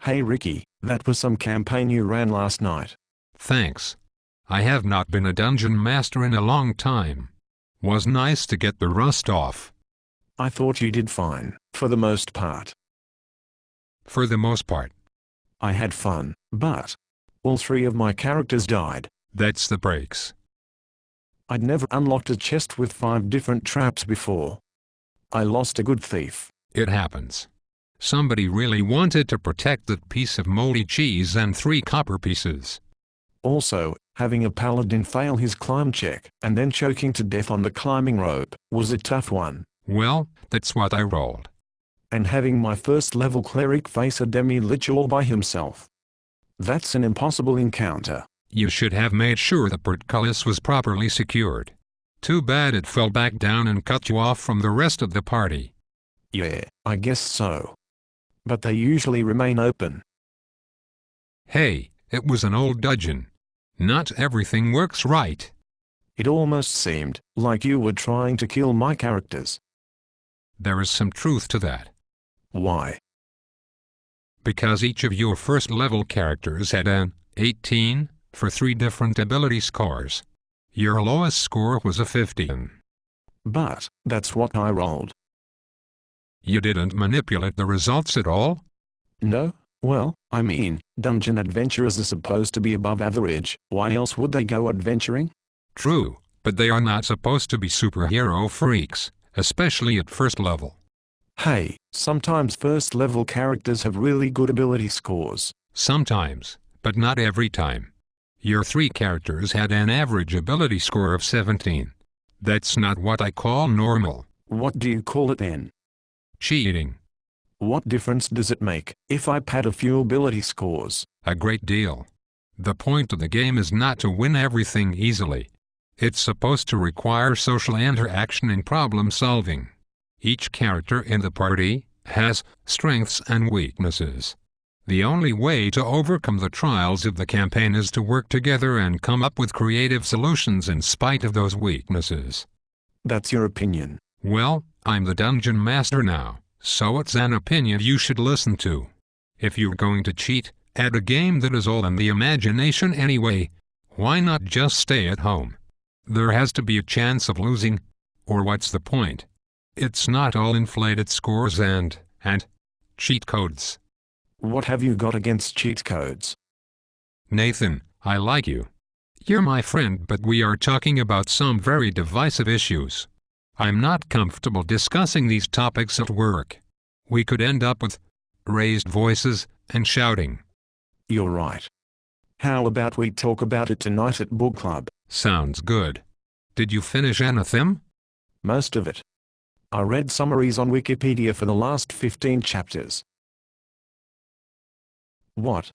Hey Ricky, that was some campaign you ran last night. Thanks. I have not been a dungeon master in a long time. Was nice to get the rust off. I thought you did fine, for the most part. For the most part. I had fun, but all 3 of my characters died. That's the breaks. I'd never unlocked a chest with 5 different traps before. I lost a good thief. It happens. Somebody really wanted to protect that piece of moldy cheese and 3 copper pieces. Also, having a paladin fail his climb check and then choking to death on the climbing rope was a tough one. Well, that's what I rolled. And having my first level cleric face a demi-lich all by himself. That's an impossible encounter. You should have made sure the portcullis was properly secured. Too bad it fell back down and cut you off from the rest of the party. Yeah, I guess so. But they usually remain open. Hey, it was an old dungeon. Not everything works right. It almost seemed like you were trying to kill my characters. There is some truth to that. Why? Because each of your first level characters had an 18 for 3 different ability scores. Your lowest score was a 15. But that's what I rolled. You didn't manipulate the results at all? No, well, I mean, dungeon adventurers are supposed to be above average. Why else would they go adventuring? True, but they are not supposed to be superhero freaks, especially at first level. Hey, sometimes first level characters have really good ability scores. Sometimes, but not every time. Your 3 characters had an average ability score of 17. That's not what I call normal. What do you call it then? Cheating. What difference does it make if I pad a few ability scores? A great deal. The point of the game is not to win everything easily. It's supposed to require social interaction and problem solving. Each character in the party has strengths and weaknesses. The only way to overcome the trials of the campaign is to work together and come up with creative solutions in spite of those weaknesses. That's your opinion. Well, I'm the dungeon master now, so it's an opinion you should listen to. If you're going to cheat at a game that is all in the imagination anyway, why not just stay at home? There has to be a chance of losing, or what's the point? It's not all inflated scores and cheat codes. What have you got against cheat codes? Nathan, I like you. You're my friend, but we are talking about some very divisive issues. I'm not comfortable discussing these topics at work. We could end up with raised voices and shouting. You're right. How about we talk about it tonight at book club? Sounds good. Did you finish anything? Most of it. I read summaries on Wikipedia for the last 15 chapters. What?